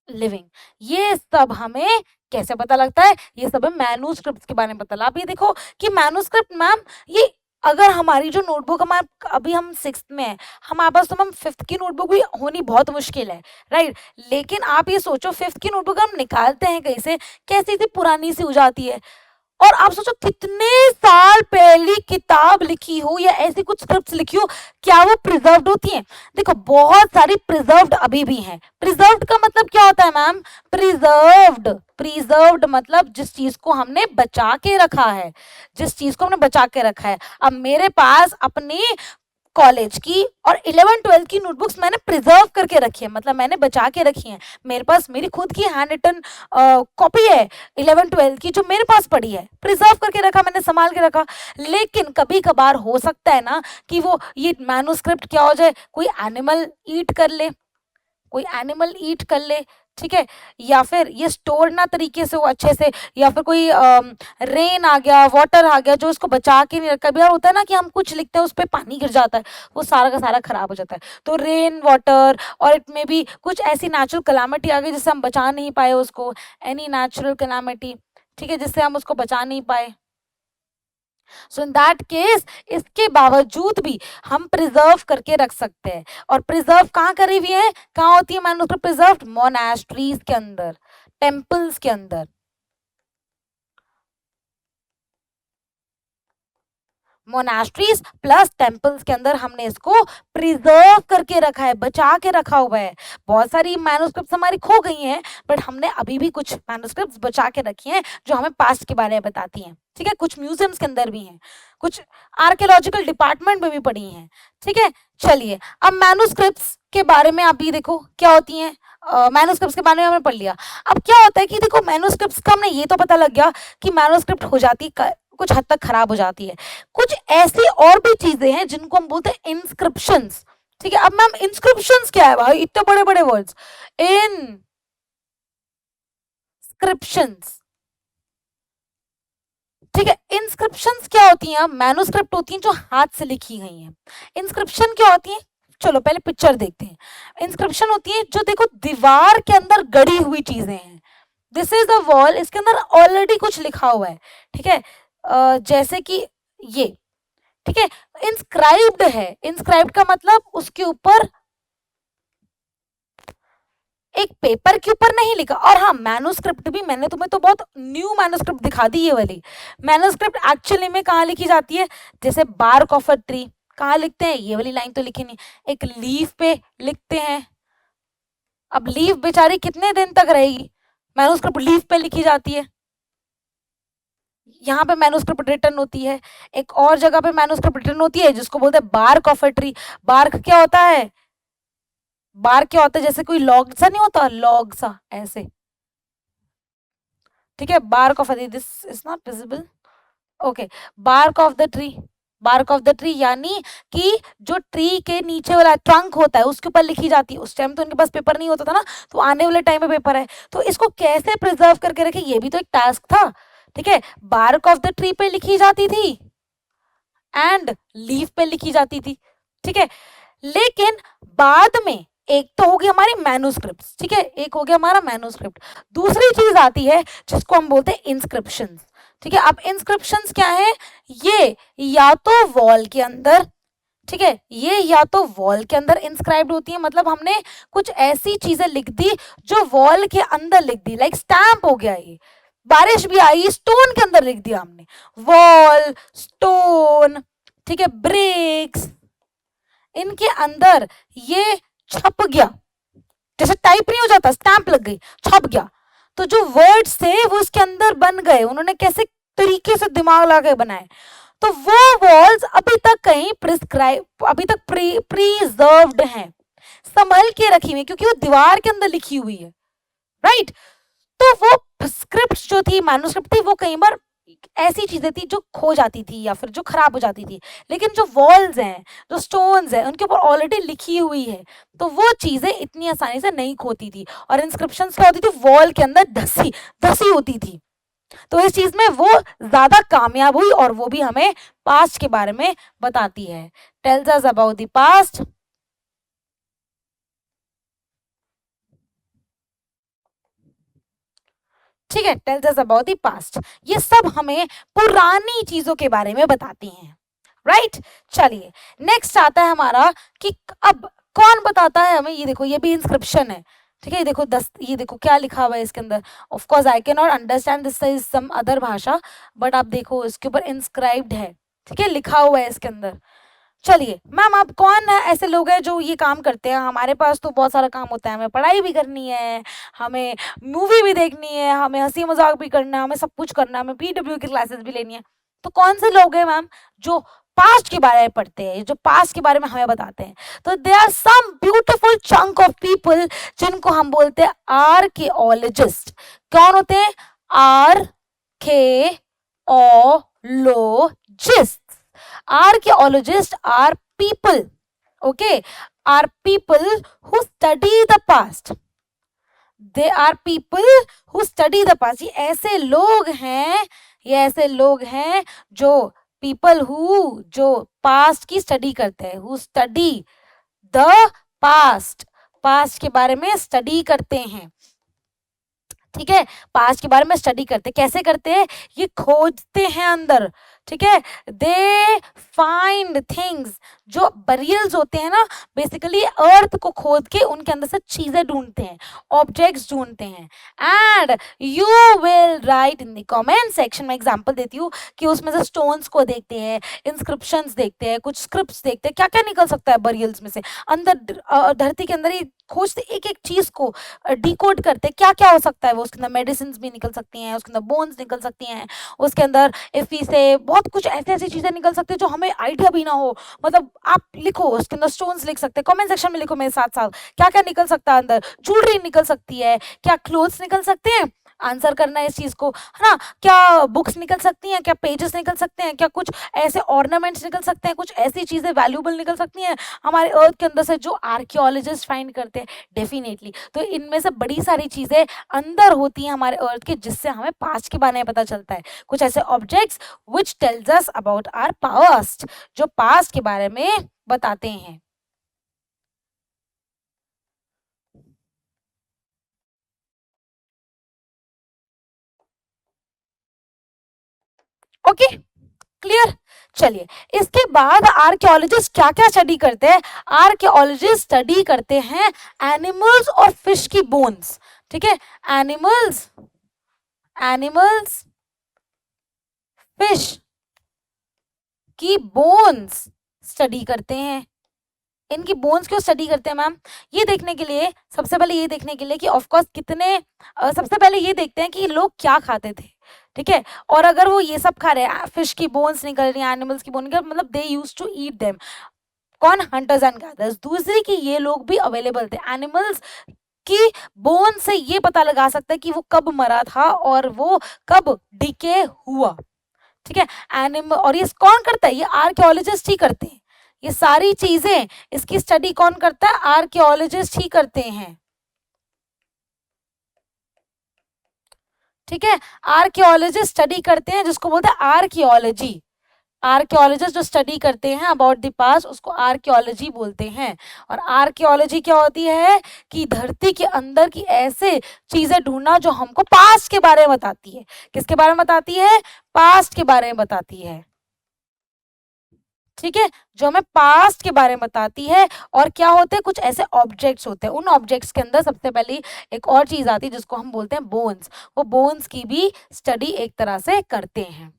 living, ये सब हमें कैसे पता लगता है? ये सब मैन्यूस्क्रिप्ट के बारे में पता लगा। आप ये देखो कि मैन्यूस्क्रिप्ट मैम, ये अगर हमारी जो नोटबुक, हमारे अभी हम 6th में है, हमारे पास तो मैम 5th की नोटबुक भी होनी बहुत मुश्किल है, राइट? लेकिन आप ये सोचो 5th की नोटबुक हम निकालते हैं कहीं से, कैसी सी पुरानी सी हो जाती है। और आप सोचो कितने साल पहली किताब लिखी हो या ऐसी कुछ स्क्रिप्ट्स लिखी हो, क्या वो प्रिजर्व्ड होती हैं? देखो बहुत सारी प्रिजर्व्ड अभी भी हैं। प्रिजर्व्ड का मतलब क्या होता है मैम? प्रिजर्व्ड, प्रिजर्व्ड मतलब जिस चीज को हमने बचा के रखा है, जिस चीज को हमने बचा के रखा है। अब मेरे पास अपनी कॉलेज की और 11th-12th की नोटबुक्स मैंने प्रिजर्व करके रखी है, मतलब मैंने बचा के रखी हैं। मेरे पास मेरी खुद की हैंड रिटन कॉपी है 11th-12th की, जो मेरे पास पड़ी है, प्रिजर्व करके रखा मैंने, संभाल के रखा। लेकिन कभी कभार हो सकता है ना कि वो ये मैन्यूस्क्रिप्ट क्या हो जाए, कोई एनिमल ईट कर ले, कोई एनिमल ईट कर ले, ठीक है, या फिर ये स्टोर ना तरीके से हो अच्छे से, या फिर कोई रेन आ गया, वाटर आ गया जो इसको बचा के नहीं रखा। कभी बार होता है ना कि हम कुछ लिखते हैं उस पर पानी गिर जाता है, वो सारा का सारा खराब हो जाता है। तो रेन वाटर, और इट में भी कुछ ऐसी नेचुरल कलामिटी आ गई जिससे हम बचा नहीं पाए उसको, एनी नेचुरल कलामिटी, ठीक है, जिससे हम उसको बचा नहीं पाए। सो इन दैट केस इसके बावजूद भी हम प्रिजर्व करके रख सकते हैं। और प्रिजर्व कहाँ करी हुई है? कहाँ होती है मैन्युस्क्रिप्ट प्रिजर्व? मोनास्ट्रीज के अंदर, टेम्पल्स के अंदर। मोनास्ट्रीज प्लस टेम्पल्स के अंदर हमने इसको प्रिजर्व करके रखा है, बचा के रखा हुआ है। बहुत सारी मैन्युस्क्रिप्ट्स हमारी खो गई हैं, बट हमने अभी भी कुछ मैन्युस्क्रिप्ट्स बचा के रखी हैं जो हमें पास्ट के बारे में बताती हैं। ठीक है, कुछ म्यूजियम्स के अंदर भी हैं, कुछ आर्कियोलॉजिकल डिपार्टमेंट में भी पड़ी हैं। ठीक है, चलिए अब मैन्युस्क्रिप्ट्स के बारे में आप भी देखो क्या होती हैं। मैन्युस्क्रिप्ट्स के बारे में हमने पढ़ लिया। अब क्या होता है कि देखो मैन्युस्क्रिप्ट्स का हमने ये तो पता लग गया कि मैन्युस्क्रिप्ट हो जाती कुछ हद तक खराब हो जाती है। कुछ ऐसी और भी चीजें हैं जिनको हम बोलते हैं इंस्क्रिप्शंस। ठीक है, अब मैम इंस्क्रिप्शंस क्या है भाई, इतने बड़े बड़े वर्ड्स, इंस्क्रिप्शंस। ठीक है, इंस्क्रिप्शंस क्या होती हैं? मैन्युस्क्रिप्ट होती हैं जो हाथ से लिखी गई हैं। इंस्क्रिप्शन क्या होती है? चलो पहले पिक्चर देखते हैं। इंस्क्रिप्शन होती है जो देखो दीवार के अंदर गड़ी हुई चीजें हैं। दिस इज द वॉल, इसके अंदर ऑलरेडी कुछ लिखा हुआ है। ठीक है, जैसे कि ये ठीक है, इंस्क्राइब्ड है, इंस्क्राइब्ड का मतलब उसके ऊपर एक पेपर के ऊपर नहीं लिखा। और हाँ, मैन्युस्क्रिप्ट भी मैंने तुम्हें तो बहुत न्यू मैन्युस्क्रिप्ट दिखा दी ये वाली। मैन्युस्क्रिप्ट एक्चुअली में कहाँ लिखी जाती है, जैसे बार्क ऑफ अ ट्री कहाँ लिखते हैं, ये वाली लाइन तो लिखी नहीं, एक लीफ पे लिखते हैं। अब लीफ बेचारी कितने दिन तक रहेगी, मैन्युस्क्रिप्ट लीफ पे लिखी जाती है, यहाँ पे मैन्युस्क्रिप्ट रिटर्न होती है। एक और जगह पे मैन्युस्क्रिप्ट रिटर्न होती है जिसको बोलते हैं bark of a tree. Bark क्या होता है, बार्क क्या होता है, जैसे कोई लॉग सा नहीं होता, लॉग सा ऐसे, ठीक है, bark of this is not visible, okay, bark of the tree, bark of the tree यानी कि जो ट्री के नीचे वाला ट्रंक होता है उसके ऊपर लिखी जाती है। उस टाइम तो उनके पास पेपर नहीं होता था ना, तो आने वाले टाइम में पेपर है, तो इसको कैसे प्रिजर्व करके रखे, ये भी तो एक टास्क था। ठीक है, बार्क ऑफ द ट्री पे लिखी जाती थी एंड लीफ पे लिखी जाती थी। ठीक है, लेकिन बाद में एक तो होगी हमारी मैन्युस्क्रिप्ट्स, ठीक है, एक हो गया हमारा मैन्युस्क्रिप्ट, दूसरी चीज आती है जिसको हम बोलते हैं इंस्क्रिप्शंस। ठीक है, अब इंस्क्रिप्शंस क्या है, ये या तो वॉल के अंदर, ठीक है, ये या तो वॉल के अंदर इंस्क्राइब्ड होती है, मतलब हमने कुछ ऐसी चीजें लिख दी जो वॉल के अंदर लिख दी, लाइक स्टैम्प हो गया, ये बारिश भी आई स्टोन के अंदर लिख दिया हमने, वॉल, स्टोन, ठीक है, ब्रिक्स, इनके अंदर ये छप गया, जैसे टाइप नहीं हो जाता, स्टैंप लग गई, छप गया, तो जो वर्ड्स थे वो उसके अंदर बन गए, उन्होंने कैसे तरीके से दिमाग लगा के बनाए, तो वो वॉल्स अभी तक कहीं प्रिस्क्राइब, अभी तक प्रिजर्व्ड हैं, संभल के रखी हुई, क्योंकि वो दीवार के अंदर लिखी हुई है, राइट। तो वो स्क्रिप्ट जो थी, मैन्युस्क्रिप्ट थी, वो कई बार ऐसी चीजें थी जो खो जाती थी या फिर जो खराब हो जाती थी, लेकिन जो वॉल्स हैं, जो स्टोन्स हैं, उनके ऊपर ऑलरेडी लिखी हुई है, तो वो चीजें इतनी आसानी से नहीं खोती थी। और इंस्क्रिप्शन क्या होती थी, वॉल के अंदर धसी धसी होती थी, तो इस चीज में वो ज्यादा कामयाब हुई, और वो भी हमें पास्ट के बारे में बताती है, tales us about the past. ठीक है, tales us about the past, ये सब हमें पुरानी चीजों के बारे में बताती हैं, राइट। चलिए, नेक्स्ट आता है हमारा कि अब कौन बताता है हमें, ये देखो, ये भी इंस्क्रिप्शन है, ठीक है, ये देखो 10, ये देखो क्या लिखा हुआ है इसके अंदर, of course I can not understand this is some other भाषा, बट आप देखो इसके ऊपर इंस्क्राइब्ड है, ठीक है, लिखा हुआ है इसके अंदर। चलिए मैम, आप कौन है ऐसे लोग हैं जो ये काम करते हैं, हमारे पास तो बहुत सारा काम होता है, हमें पढ़ाई भी करनी है, हमें मूवी भी देखनी है, हमें हंसी मजाक भी करना है, हमें सब कुछ करना है, हमें पीडब्ल्यू की क्लासेस भी लेनी है, तो कौन से लोग हैं मैम जो पास्ट के बारे में पढ़ते हैं, जो पास्ट के बारे में हमें बताते हैं, तो they are some beautiful chunk of people जिनको हम बोलते हैं आर्कियोलॉजिस्ट। कौन होते हैं, archaeologist. Archaeologists are people, okay, are people who study the past. They are people who study the past. ये ऐसे लोग हैं, ये ऐसे लोग हैं जो people who, जो past की study करते हैं, who study the past, past के बारे में study करते हैं, ठीक है, पास्ट के बारे में स्टडी करते, कैसे करते हैं, ये खोजते हैं अंदर, ठीक है, दे फाइंड थिंग्स, जो बरियल्स होते हैं ना, बेसिकली अर्थ को खोद के उनके अंदर से चीजें ढूंढते हैं, ऑब्जेक्ट्स ढूंढते हैं, and you will write in the comment section में, एग्जांपल देती हूँ कि उसमें से स्टोन्स को देखते हैं, इंस्क्रिप्शंस देखते हैं, कुछ स्क्रिप्ट्स देखते हैं, क्या क्या निकल सकता है बरियल्स में से, अंदर धरती के अंदर ही खोजते, एक एक चीज को डिकोड करते, क्या क्या हो सकता है, वो उसके अंदर मेडिसिन भी निकल सकती हैं, उसके अंदर बोन्स निकल सकती हैं, उसके अंदर इफी से बहुत कुछ ऐसी ऐसी चीजें निकल सकती है जो हमें आइडिया भी ना हो, मतलब आप लिखो उसके अंदर, स्टोन्स लिख सकते हैं, कमेंट सेक्शन में लिखो मेरे साथ साथ क्या क्या निकल सकता है अंदर, ज्वेलरी निकल सकती है, क्या क्लोथ्स निकल सकते हैं, आंसर करना है इस चीज को, है ना, क्या बुक्स निकल सकती हैं, क्या पेजेस निकल सकते हैं, क्या कुछ ऐसे ऑर्नामेंट्स निकल सकते हैं, कुछ ऐसी चीजें वैल्यूबल निकल सकती हैं हमारे अर्थ के अंदर से जो आर्कियोलॉजिस्ट फाइंड करते हैं, डेफिनेटली। तो इनमें से बड़ी सारी चीजें अंदर होती हैं हमारे अर्थ के, जिससे हमें पास्ट के बारे में पता चलता है, कुछ ऐसे objects which tells us about our past, जो पास्ट के बारे में बताते हैं। Okay, clear? चलिए, इसके बाद आर्कियोलॉजिस्ट क्या क्या स्टडी करते हैं? आर्कियोलॉजिस्ट स्टडी करते हैं एनिमल्स और फिश की बोन्स, ठीक है, एनिमल्स फिश की बोन्स स्टडी करते हैं। इनकी बोन्स क्यों स्टडी करते हैं मैम? ये देखने के लिए, सबसे पहले ये देखने के लिए कि ऑफ कोर्स कितने सबसे पहले ये देखते हैं कि लोग क्या खाते थे, ठीक है, और अगर वो ये सब खा रहे हैं, फिश की बोन्स निकल रही हैं, एनिमल्स की बोन निकल, मतलब they used to eat them. कौन? Hunters and gatherers. दूसरी कि ये लोग भी अवेलेबल थे। एनिमल्स की बोन से ये पता लगा सकता है कि वो कब मरा था और वो कब डिके हुआ, ठीक है। एनिमल, और ये कौन करता है? ये आर्कियोलॉजिस्ट ही करते हैं। ये सारी चीजें, इसकी स्टडी कौन करता है? आर्कियोलॉजिस्ट ही करते हैं, ठीक है। आर्कियोलॉजिस्ट स्टडी करते हैं, जिसको बोलते हैं आर्कियोलॉजी। आर्कियोलॉजिस्ट जो स्टडी करते हैं अबाउट द पास्ट, उसको आर्कियोलॉजी बोलते हैं। और आर्कियोलॉजी क्या होती है? कि धरती के अंदर की ऐसे चीजें ढूंढना जो हमको पास्ट के बारे में बताती है। किसके बारे में बताती है? पास्ट के बारे में बताती है, ठीक है, जो हमें पास्ट के बारे में बताती है। और क्या होते हैं? कुछ ऐसे ऑब्जेक्ट्स होते हैं, उन ऑब्जेक्ट्स के अंदर सबसे पहले एक और चीज आती है जिसको हम बोलते हैं बोन्स। वो बोन्स की भी स्टडी एक तरह से करते हैं,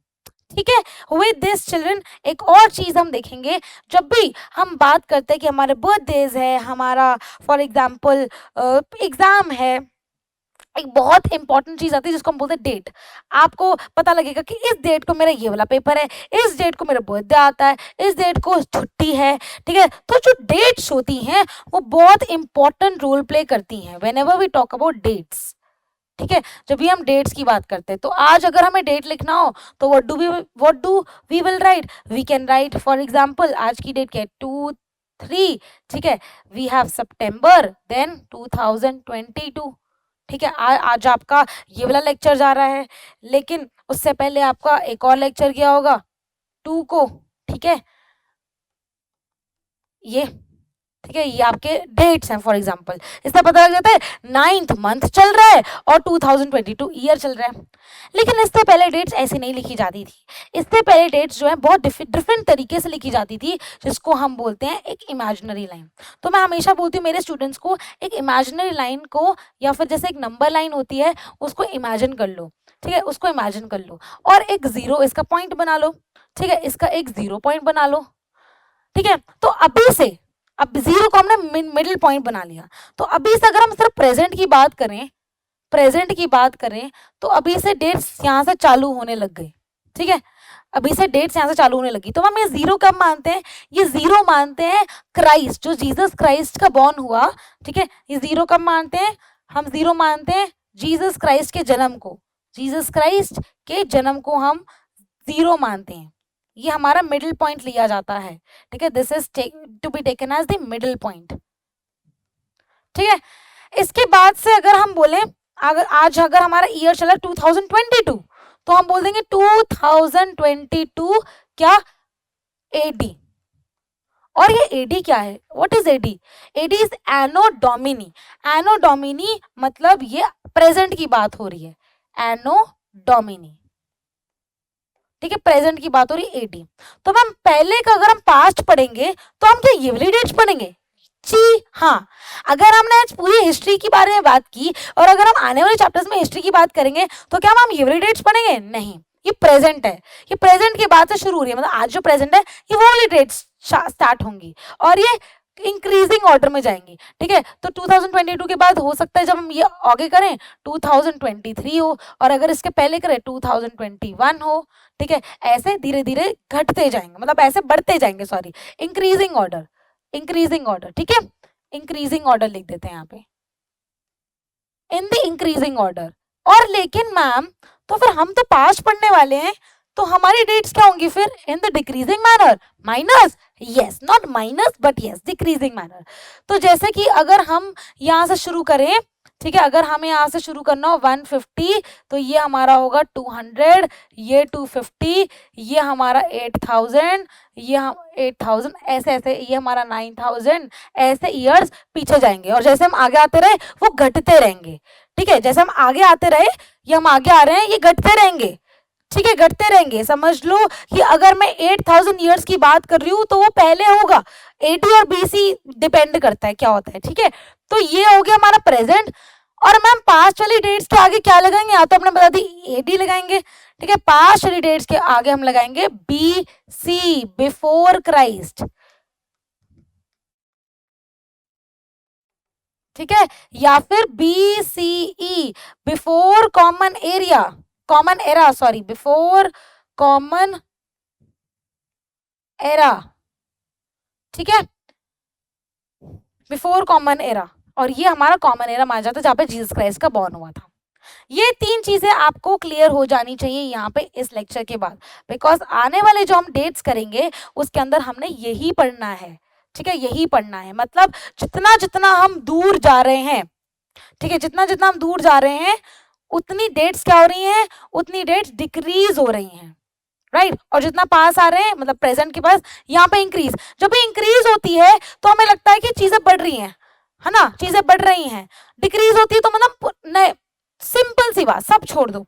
ठीक है। विद दिस चिल्ड्रन, एक और चीज हम देखेंगे, जब भी हम बात करते हैं कि हमारे बर्थडेज है, हमारा फॉर एग्जाम्पल एग्जाम है, एक बहुत इंपॉर्टेंट चीज आती है जिसको हम बोलते हैं डेट। आपको पता लगेगा कि इस डेट को मेरा ये वाला पेपर है, इस डेट को मेरा बर्थडे आता है, इस डेट को छुट्टी है, ठीक है। तो जो डेट्स होती हैं वो बहुत इंपॉर्टेंट रोल प्ले करती हैं whenever we talk about dates, ठीक है। जब भी हम डेट्स की बात करते हैं, तो आज अगर हमें डेट लिखना हो तो what do we will write? We can write for example, आज की डेट क्या है? 2/3, ठीक है। वी हैव सितंबर देन 2022, ठीक है। आज आपका ये वाला लेक्चर जा रहा है, लेकिन उससे पहले आपका एक और लेक्चर गया होगा 2 को, ठीक है, ये, ठीक है। ये आपके डेट्स हैं फॉर एग्जांपल। इससे पता लग जाता है 9th मंथ चल रहा है और 2022 ईयर चल रहा है। लेकिन इससे पहले डेट्स ऐसे नहीं लिखी जाती थी। इससे पहले डेट्स जो है बहुत डिफरेंट तरीके से लिखी जाती थी, जिसको हम बोलते हैं एक इमेजिनरी लाइन। तो मैं हमेशा बोलती हूँ मेरे स्टूडेंट्स को, एक इमेजिनरी लाइन को, या फिर जैसे एक नंबर लाइन होती है, उसको इमेजिन कर लो, ठीक है, उसको इमेजिन कर लो, और एक जीरो इसका पॉइंट बना लो, ठीक है, इसका एक जीरो पॉइंट बना लो, ठीक है। तो अभी से, अब जीरो को हमने मिडिल पॉइंट बना लिया, तो अभी से अगर हम सिर्फ प्रेजेंट की बात करें, तो अभी से डेट्स यहाँ से चालू होने लग गई, ठीक है। अभी से डेट्स यहाँ से चालू होने लगी, तो हम ये जीरो कब मानते हैं? ये जीरो मानते हैं क्राइस्ट, जो जीसस क्राइस्ट का बॉर्न हुआ, ठीक है। ये जीरो कब मानते हैं? हम जीरो मानते हैं जीसस क्राइस्ट के जन्म को, जीसस क्राइस्ट के जन्म को हम जीरो मानते हैं। ये हमारा मिडिल पॉइंट लिया जाता है, ठीक है। This is to be taken as the middle point, ठीक है। इसके बाद से अगर हम बोलें, अगर हमारा ईयर चला 2022, तो हम बोल देंगे 2022 क्या? एडी। और ये एडी क्या है? What is AD? AD is Anno Domini. Anno Domini मतलब ये प्रेजेंट की बात हो रही है, एनो डोमिनी, ठीक है, प्रेजेंट की बात हो रही है, एडी। तो मैम पहले का अगर हम पास्ट पढ़ेंगे तो हम क्या ये वाली डेट्स पढ़ेंगे? जी हाँ। अगर हमने आज पूरी हिस्ट्री के बारे में बात की और अगर हम आने वाले चैप्टर्स में हिस्ट्री की बात करेंगे तो क्या हम ये वाली डेट्स पढ़ेंगे? नहीं, ये प्रेजेंट है, ये प्रेजेंट के बाद से शुरू हो रही है, मतलब आज जो प्रेजेंट है ये वो वाली डेट्स स्टार्ट होंगी और ये इंक्रीजिंग ऑर्डर में जाएंगी, ठीक है। तो 2022 के बाद हो सकता है जब हम ये आगे करें 2023 हो, और अगर इसके पहले करें 2021 हो, ठीक है। ऐसे धीरे धीरे घटते जाएंगे, मतलब ऐसे बढ़ते जाएंगे, सॉरी, इंक्रीजिंग ऑर्डर, ठीक है। इंक्रीजिंग ऑर्डर लिख देते हैं यहाँ पे, इन द इंक्रीजिंग ऑर्डर। और लेकिन मैम तो फिर हम तो पास्ट पढ़ने वाले हैं, तो हमारी डेट्स क्या होंगी फिर? In the decreasing manner, minus, yes, not minus but yes, decreasing manner. तो जैसे कि अगर हम यहाँ से शुरू करें, ठीक है, अगर हमें यहाँ से शुरू करना हो 150, तो ये हमारा होगा 200, ये 250, ये हमारा 8000, ये 8000, ऐसे ऐसे, ये हमारा 9000, ऐसे ईयर्स पीछे जाएंगे। और जैसे हम आगे आते रहे वो घटते रहेंगे, ठीक है। जैसे हम आगे आते रहे, ये हम आगे आ रहे हैं, ये घटते रहेंगे, ठीक है, घटते रहेंगे। समझ लो कि अगर मैं 8000 ईयर्स की बात कर रही हूँ तो वो पहले होगा। एडी और बीसी डिपेंड करता है क्या होता है। ठीक है, तो ये हो गया हमारा प्रेजेंट। और मैम पास्ट वाली डेट्स के आगे क्या लगाएंगे, या तो आपने बता दी एडी लगाएंगे। ठीक है, पास्ट वाली डेट्स के आगे हम लगाएंगे बी सी, बिफोर क्राइस्ट। ठीक है, या फिर B C E, before common area, common era, sorry, before common era. ठीक है, बिफोर कॉमन एरा। और ये हमारा कॉमन एरा माना जाता है जहां पे जीसस क्राइस्ट का बॉर्न हुआ था। ये तीन चीजें आपको क्लियर हो जानी चाहिए यहाँ पे इस लेक्चर के बाद, बिकॉज आने वाले जो हम डेट्स करेंगे उसके अंदर हमने यही पढ़ना है। ठीक है, यही पढ़ना है। मतलब जितना जितना हम दूर जा रहे हैं, ठीक है, जितना जितना हम दूर जा रहे हैं उतनी डेट्स क्या हो रही हैं, उतनी डेट्स डिक्रीज हो रही हैं। राइट, और जितना पास आ रहे हैं मतलब प्रेजेंट के पास, यहाँ पे इंक्रीज। जब ये इंक्रीज होती है तो हमें लगता है कि चीजें बढ़ रही हैं, है ना, चीजें बढ़ रही हैं। डिक्रीज होती है तो मतलब नए, सिंपल सी बात, सब छोड़ दो।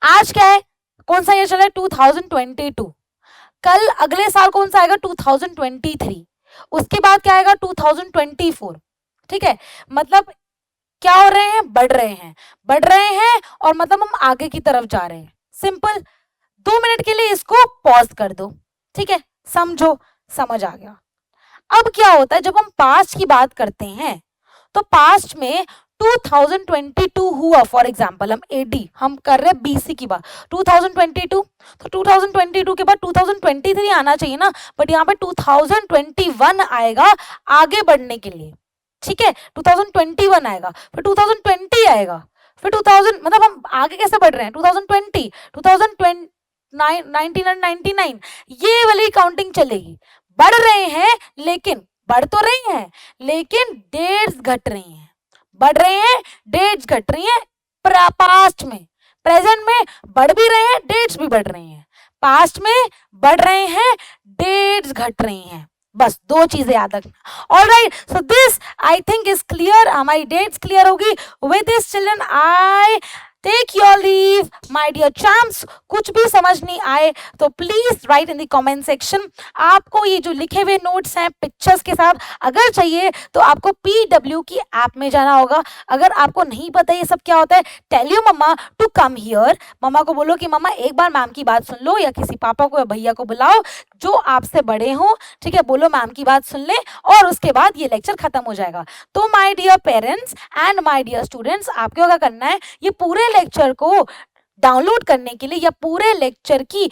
आज क्या है, कौन सा ईयर चला है, 2022। कल अगले साल कौन सा आएगा, 2023। उसके बाद क्या आएगा, 2024। ठीक है, मतलब क्या हो रहे हैं, बढ़ रहे हैं, बढ़ रहे हैं, और मतलब हम आगे की तरफ जा रहे हैं। सिंपल। 2 मिनट के लिए इसको पॉज कर दो। ठीक है, समझो, समझ आ गया। अब क्या होता है जब हम पास्ट की बात करते हैं, तो पास्ट में 2022 हुआ, फॉर एग्जाम्पल हम एडी, हम कर रहे हैं बीसी की बात, 2022, तो 2022 के बाद 2023 आना चाहिए ना, बट यहाँ पे 2021 आएगा आगे बढ़ने के लिए। ठीक है, 2021 आएगा, फिर 2020 आएगा, फिर 2000, मतलब हम आगे कैसे बढ़ रहे हैं, 2020, 2020, 1999, ये वाली काउंटिंग चलेगी। बढ़ रहे हैं, लेकिन बढ़ तो रही हैं, लेकिन डेट्स घट रही हैं। बढ़ रहे हैं, डेट्स घट रही हैं। पास्ट में, प्रेजेंट में बढ़ भी रहे हैं, डेट्स भी बढ़ रही हैं। पास्ट में बढ़ रहे हैं, डेट्स घट रही हैं। बस 2 चीजें याद रखना। Alright, so this I think is clear. हमारी डेट्स क्लियर होगी। With this children I take your leave my dear champs. कुछ भी समझ नहीं आए तो please write in the comment section. आपको ये जो लिखे हुए नोट्स हैं पिक्चर्स के साथ अगर चाहिए तो आपको PW की ऐप में जाना होगा। अगर आपको नहीं पता ये सब क्या होता है, tell you mama to come here. Mama को बोलो कि मम्मा एक बार मैम की बात सुन लो, या किसी पापा को या भैया को बुलाओ जो आपसे बड़े हो। ठीक है, बोलो मैम की बात सुन ले, और उसके बाद ये लेक्चर खत्म हो जाएगा। तो my dear parents and my dear students, आपको क्या करना है, ये पूरे लेक्चर को डाउनलोड करने के लिए या पूरे लेक्चर की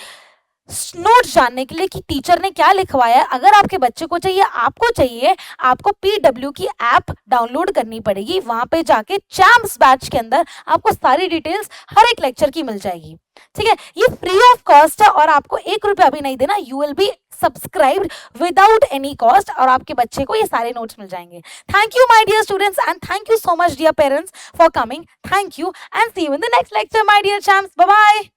नोट्स जानने के लिए कि टीचर ने क्या लिखवाया है, अगर आपके बच्चे को चाहिए, आपको चाहिए, आपको PW की ऐप डाउनलोड करनी पड़ेगी। वहां पे जाके चैम्प्स बैच के अंदर आपको सारी डिटेल्स हर एक लेक्चर की मिल जाएगी। ठीक है, ये फ्री ऑफ कॉस्ट है और आपको 1 रुपया भी नहीं देना। You will be subscribed without any cost, और आपके बच्चे को ये सारे नोट्स मिल जाएंगे। Thank you my dear students and thank you so much dear parents for coming. Thank you and see you in the next lecture my dear champs. Bye bye.